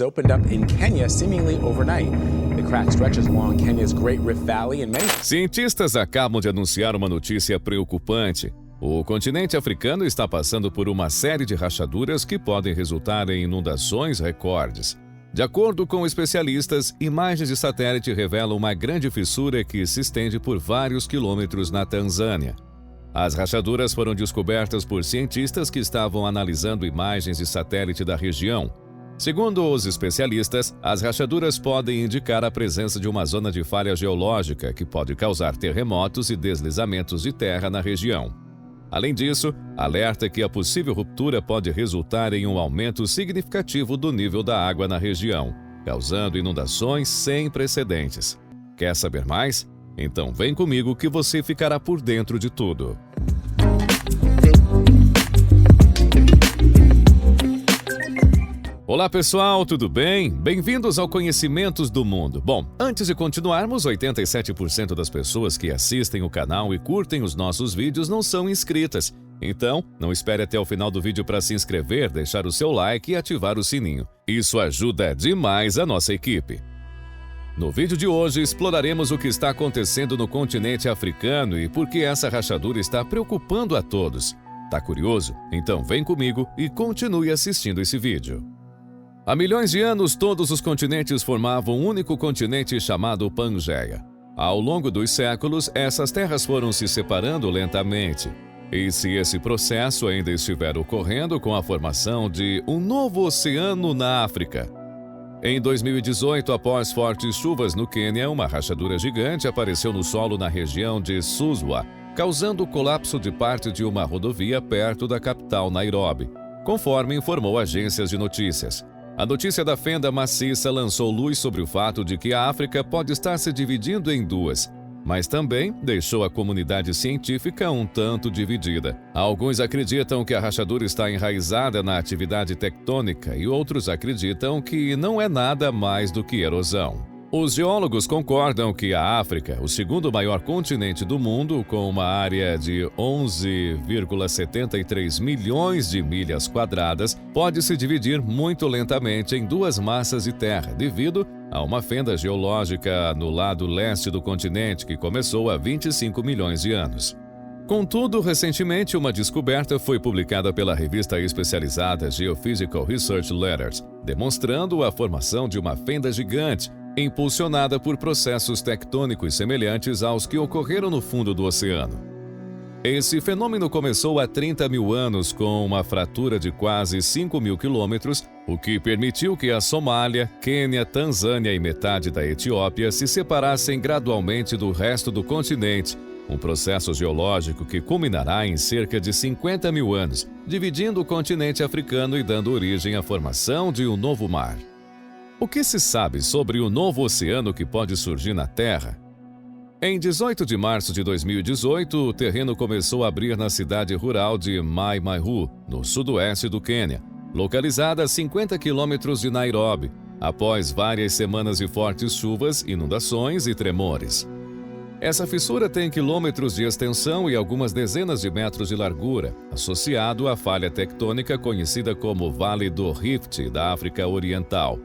opened up in Kenya seemingly overnight. The crack stretches along Kenya's Great Rift Valley and many... Cientistas acabam de anunciar uma notícia preocupante. O continente africano está passando por uma série de rachaduras que podem resultar em inundações recordes. De acordo com especialistas, imagens de satélite revelam uma grande fissura que se estende por vários quilômetros na Tanzânia. As rachaduras foram descobertas por cientistas que estavam analisando imagens de satélite da região. Segundo os especialistas, as rachaduras podem indicar a presença de uma zona de falha geológica que pode causar terremotos e deslizamentos de terra na região. Além disso, alerta que a possível ruptura pode resultar em um aumento significativo do nível da água na região, causando inundações sem precedentes. Quer saber mais? Então vem comigo que você ficará por dentro de tudo. Olá pessoal, tudo bem? Bem-vindos ao Conhecimentos do Mundo. Bom, antes de continuarmos, 87% das pessoas que assistem o canal e curtem os nossos vídeos não são inscritas. Então, não espere até o final do vídeo para se inscrever, deixar o seu like e ativar o sininho. Isso ajuda demais a nossa equipe. No vídeo de hoje, exploraremos o que está acontecendo no continente africano e por que essa rachadura está preocupando a todos. Tá curioso? Então vem comigo e continue assistindo esse vídeo. Há milhões de anos, todos os continentes formavam um único continente chamado Pangeia. Ao longo dos séculos, essas terras foram se separando lentamente. E se esse processo ainda estiver ocorrendo com a formação de um novo oceano na África? Em 2018, após fortes chuvas no Quênia, uma rachadura gigante apareceu no solo na região de Suswa, causando o colapso de parte de uma rodovia perto da capital Nairobi, conforme informou agências de notícias. A notícia da fenda maciça lançou luz sobre o fato de que a África pode estar se dividindo em duas, mas também deixou a comunidade científica um tanto dividida. Alguns acreditam que a rachadura está enraizada na atividade tectônica e outros acreditam que não é nada mais do que erosão. Os geólogos concordam que a África, o segundo maior continente do mundo, com uma área de 11,73 milhões de milhas quadradas, pode se dividir muito lentamente em duas massas de terra, devido a uma fenda geológica no lado leste do continente que começou há 25 milhões de anos. Contudo, recentemente, uma descoberta foi publicada pela revista especializada Geophysical Research Letters, demonstrando a formação de uma fenda gigante, impulsionada por processos tectônicos semelhantes aos que ocorreram no fundo do oceano. Esse fenômeno começou há 30 mil anos com uma fratura de quase 5 mil quilômetros, o que permitiu que a Somália, Quênia, Tanzânia e metade da Etiópia se separassem gradualmente do resto do continente, um processo geológico que culminará em cerca de 50 mil anos, dividindo o continente africano e dando origem à formação de um novo mar. O que se sabe sobre o novo oceano que pode surgir na Terra? Em 18 de março de 2018, o terreno começou a abrir na cidade rural de Mai Mahiu, no sudoeste do Quênia, localizada a 50 quilômetros de Nairobi, após várias semanas de fortes chuvas, inundações e tremores. Essa fissura tem quilômetros de extensão e algumas dezenas de metros de largura, associado à falha tectônica conhecida como Vale do Rift da África Oriental.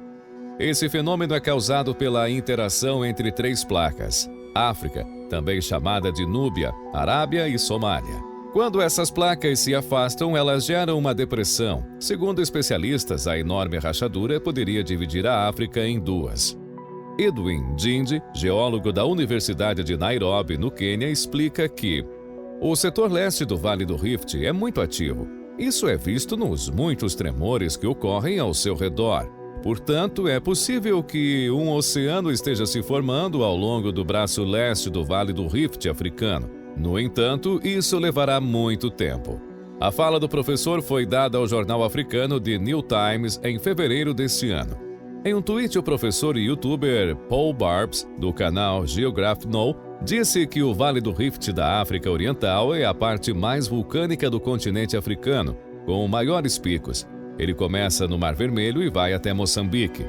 Esse fenômeno é causado pela interação entre três placas: África, também chamada de Núbia, Arábia e Somália. Quando essas placas se afastam, elas geram uma depressão. Segundo especialistas, a enorme rachadura poderia dividir a África em duas. Edwin Dindi, geólogo da Universidade de Nairobi, no Quênia, explica que o setor leste do Vale do Rift é muito ativo. Isso é visto nos muitos tremores que ocorrem ao seu redor. Portanto, é possível que um oceano esteja se formando ao longo do braço leste do Vale do Rift africano. No entanto, isso levará muito tempo. A fala do professor foi dada ao jornal africano The New Times em fevereiro deste ano. Em um tweet, o professor e youtuber Paul Barbs, do canal Geograph Now, disse que o Vale do Rift da África Oriental é a parte mais vulcânica do continente africano, com maiores picos. Ele começa no Mar Vermelho e vai até Moçambique.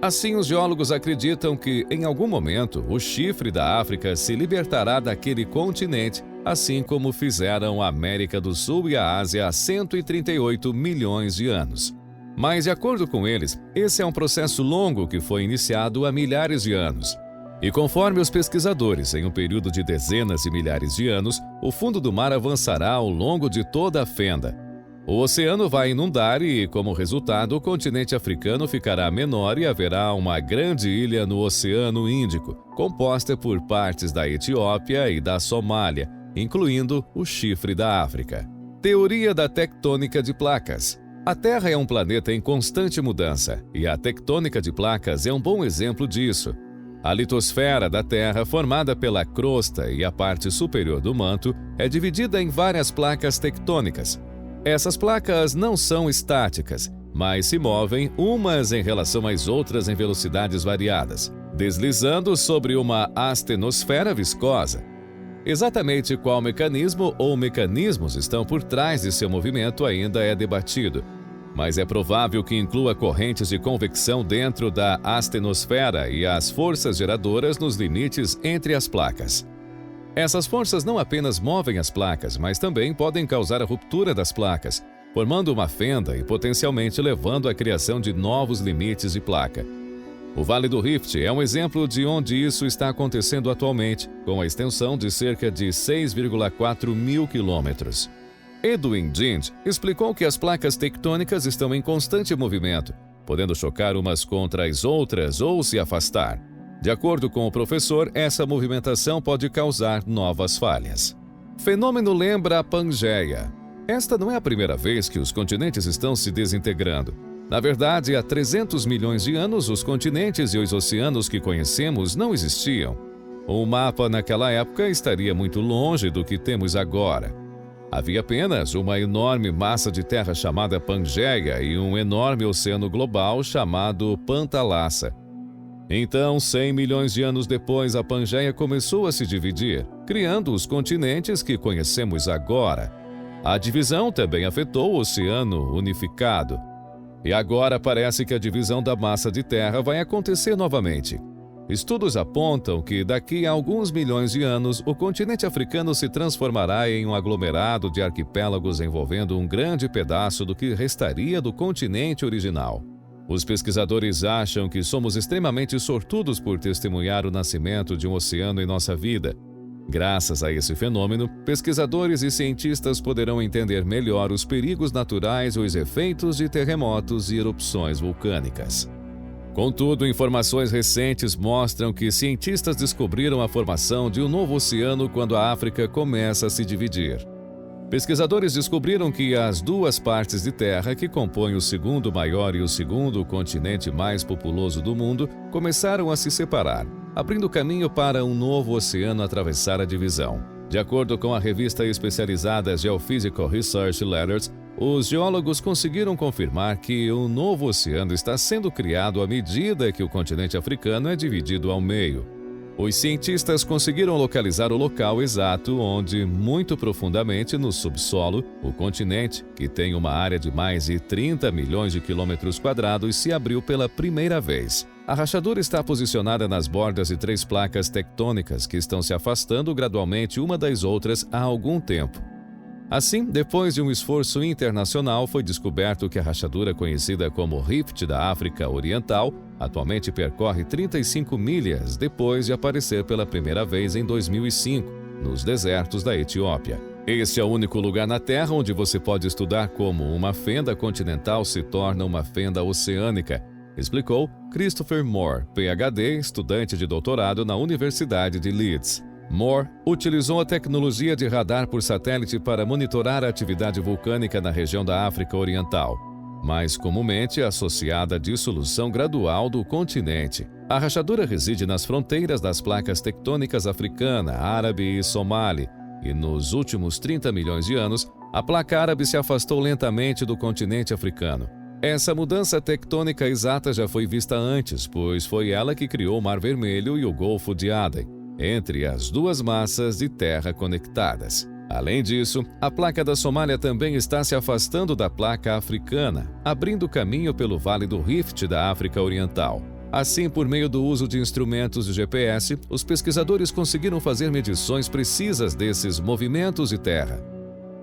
Assim, os geólogos acreditam que, em algum momento, o chifre da África se libertará daquele continente, assim como fizeram a América do Sul e a Ásia há 138 milhões de anos. Mas, de acordo com eles, esse é um processo longo que foi iniciado há milhares de anos. E conforme os pesquisadores, em um período de dezenas de milhares de anos, o fundo do mar avançará ao longo de toda a fenda. O oceano vai inundar e, como resultado, o continente africano ficará menor e haverá uma grande ilha no Oceano Índico, composta por partes da Etiópia e da Somália, incluindo o chifre da África. Teoria da tectônica de placas. A Terra é um planeta em constante mudança, e a tectônica de placas é um bom exemplo disso. A litosfera da Terra, formada pela crosta e a parte superior do manto, é dividida em várias placas tectônicas. Essas placas não são estáticas, mas se movem umas em relação às outras em velocidades variadas, deslizando sobre uma astenosfera viscosa. Exatamente qual mecanismo ou mecanismos estão por trás de seu movimento ainda é debatido, mas é provável que inclua correntes de convecção dentro da astenosfera e as forças geradoras nos limites entre as placas. Essas forças não apenas movem as placas, mas também podem causar a ruptura das placas, formando uma fenda e potencialmente levando à criação de novos limites de placa. O Vale do Rift é um exemplo de onde isso está acontecendo atualmente, com a extensão de cerca de 6,4 mil quilômetros. Edwin Ginge explicou que as placas tectônicas estão em constante movimento, podendo chocar umas contra as outras ou se afastar. De acordo com o professor, essa movimentação pode causar novas falhas. Fenômeno lembra a Pangeia. Esta não é a primeira vez que os continentes estão se desintegrando. Na verdade, há 300 milhões de anos, os continentes e os oceanos que conhecemos não existiam. O mapa naquela época estaria muito longe do que temos agora. Havia apenas uma enorme massa de terra chamada Pangeia e um enorme oceano global chamado Pantalassa. Então, 100 milhões de anos depois, a Pangeia começou a se dividir, criando os continentes que conhecemos agora. A divisão também afetou o Oceano Unificado. E agora parece que a divisão da massa de terra vai acontecer novamente. Estudos apontam que daqui a alguns milhões de anos, o continente africano se transformará em um aglomerado de arquipélagos envolvendo um grande pedaço do que restaria do continente original. Os pesquisadores acham que somos extremamente sortudos por testemunhar o nascimento de um oceano em nossa vida. Graças a esse fenômeno, pesquisadores e cientistas poderão entender melhor os perigos naturais e os efeitos de terremotos e erupções vulcânicas. Contudo, informações recentes mostram que cientistas descobriram a formação de um novo oceano quando a África começa a se dividir. Pesquisadores descobriram que as duas partes de terra que compõem o segundo maior e o segundo continente mais populoso do mundo começaram a se separar, abrindo caminho para um novo oceano atravessar a divisão. De acordo com a revista especializada Geophysical Research Letters, os geólogos conseguiram confirmar que um novo oceano está sendo criado à medida que o continente africano é dividido ao meio. Os cientistas conseguiram localizar o local exato onde, muito profundamente no subsolo, o continente, que tem uma área de mais de 30 milhões de quilômetros quadrados, se abriu pela primeira vez. A rachadura está posicionada nas bordas de 3 placas tectônicas que estão se afastando gradualmente uma das outras há algum tempo. Assim, depois de um esforço internacional, foi descoberto que a rachadura conhecida como Rift da África Oriental atualmente percorre 35 milhas depois de aparecer pela primeira vez em 2005, nos desertos da Etiópia. Este é o único lugar na Terra onde você pode estudar como uma fenda continental se torna uma fenda oceânica, explicou Christopher Moore, PhD, estudante de doutorado na Universidade de Leeds. Moore utilizou a tecnologia de radar por satélite para monitorar a atividade vulcânica na região da África Oriental, mais comumente associada à dissolução gradual do continente. A rachadura reside nas fronteiras das placas tectônicas africana, árabe e somali, e nos últimos 30 milhões de anos, a placa árabe se afastou lentamente do continente africano. Essa mudança tectônica exata já foi vista antes, pois foi ela que criou o Mar Vermelho e o Golfo de Aden, entre as duas massas de terra conectadas. Além disso, a placa da Somália também está se afastando da placa africana, abrindo caminho pelo Vale do Rift da África Oriental. Assim, por meio do uso de instrumentos de GPS, os pesquisadores conseguiram fazer medições precisas desses movimentos de terra.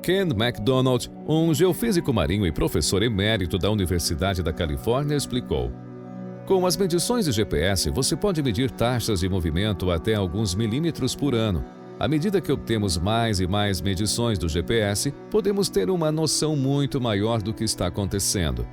Ken McDonald, um geofísico marinho e professor emérito da Universidade da Califórnia, explicou: com as medições de GPS, você pode medir taxas de movimento até alguns milímetros por ano. À medida que obtemos mais e mais medições do GPS, podemos ter uma noção muito maior do que está acontecendo.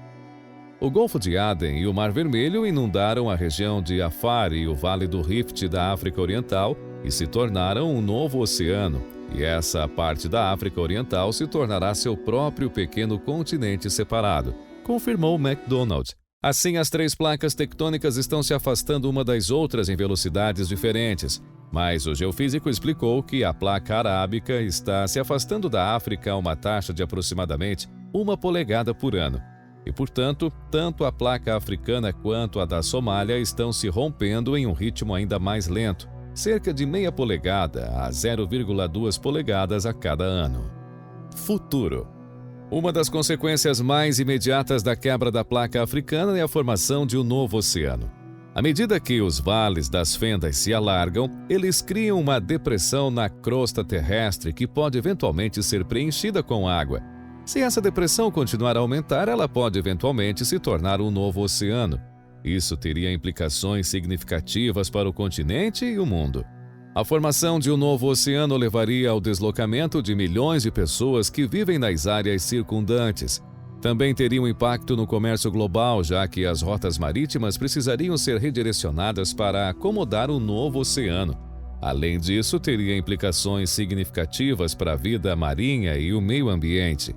O Golfo de Aden e o Mar Vermelho inundaram a região de Afar e o Vale do Rift da África Oriental e se tornaram um novo oceano. E essa parte da África Oriental se tornará seu próprio pequeno continente separado, confirmou McDonald. Assim, as três placas tectônicas estão se afastando uma das outras em velocidades diferentes, mas o geofísico explicou que a placa arábica está se afastando da África a uma taxa de aproximadamente 1 polegada por ano. E, portanto, tanto a placa africana quanto a da Somália estão se rompendo em um ritmo ainda mais lento, cerca de meia polegada a 0,2 polegadas a cada ano. Futuro. Uma das consequências mais imediatas da quebra da placa africana é a formação de um novo oceano. À medida que os vales das fendas se alargam, eles criam uma depressão na crosta terrestre que pode eventualmente ser preenchida com água. Se essa depressão continuar a aumentar, ela pode eventualmente se tornar um novo oceano. Isso teria implicações significativas para o continente e o mundo. A formação de um novo oceano levaria ao deslocamento de milhões de pessoas que vivem nas áreas circundantes. Também teria um impacto no comércio global, já que as rotas marítimas precisariam ser redirecionadas para acomodar um novo oceano. Além disso, teria implicações significativas para a vida marinha e o meio ambiente.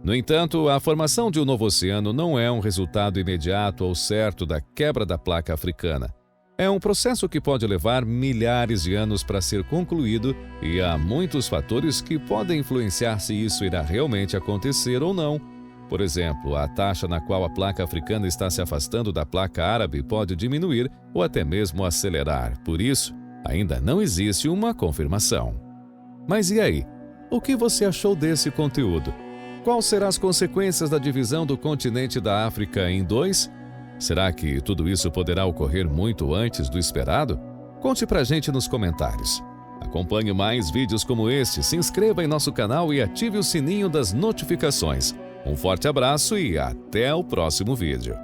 No entanto, a formação de um novo oceano não é um resultado imediato ou certo da quebra da placa africana. É um processo que pode levar milhares de anos para ser concluído e há muitos fatores que podem influenciar se isso irá realmente acontecer ou não. Por exemplo, a taxa na qual a placa africana está se afastando da placa árabe pode diminuir ou até mesmo acelerar. Por isso, ainda não existe uma confirmação. Mas e aí? O que você achou desse conteúdo? Quais serão as consequências da divisão do continente da África em dois? Será que tudo isso poderá ocorrer muito antes do esperado? Conte pra gente nos comentários. Acompanhe mais vídeos como este, se inscreva em nosso canal e ative o sininho das notificações. Um forte abraço e até o próximo vídeo.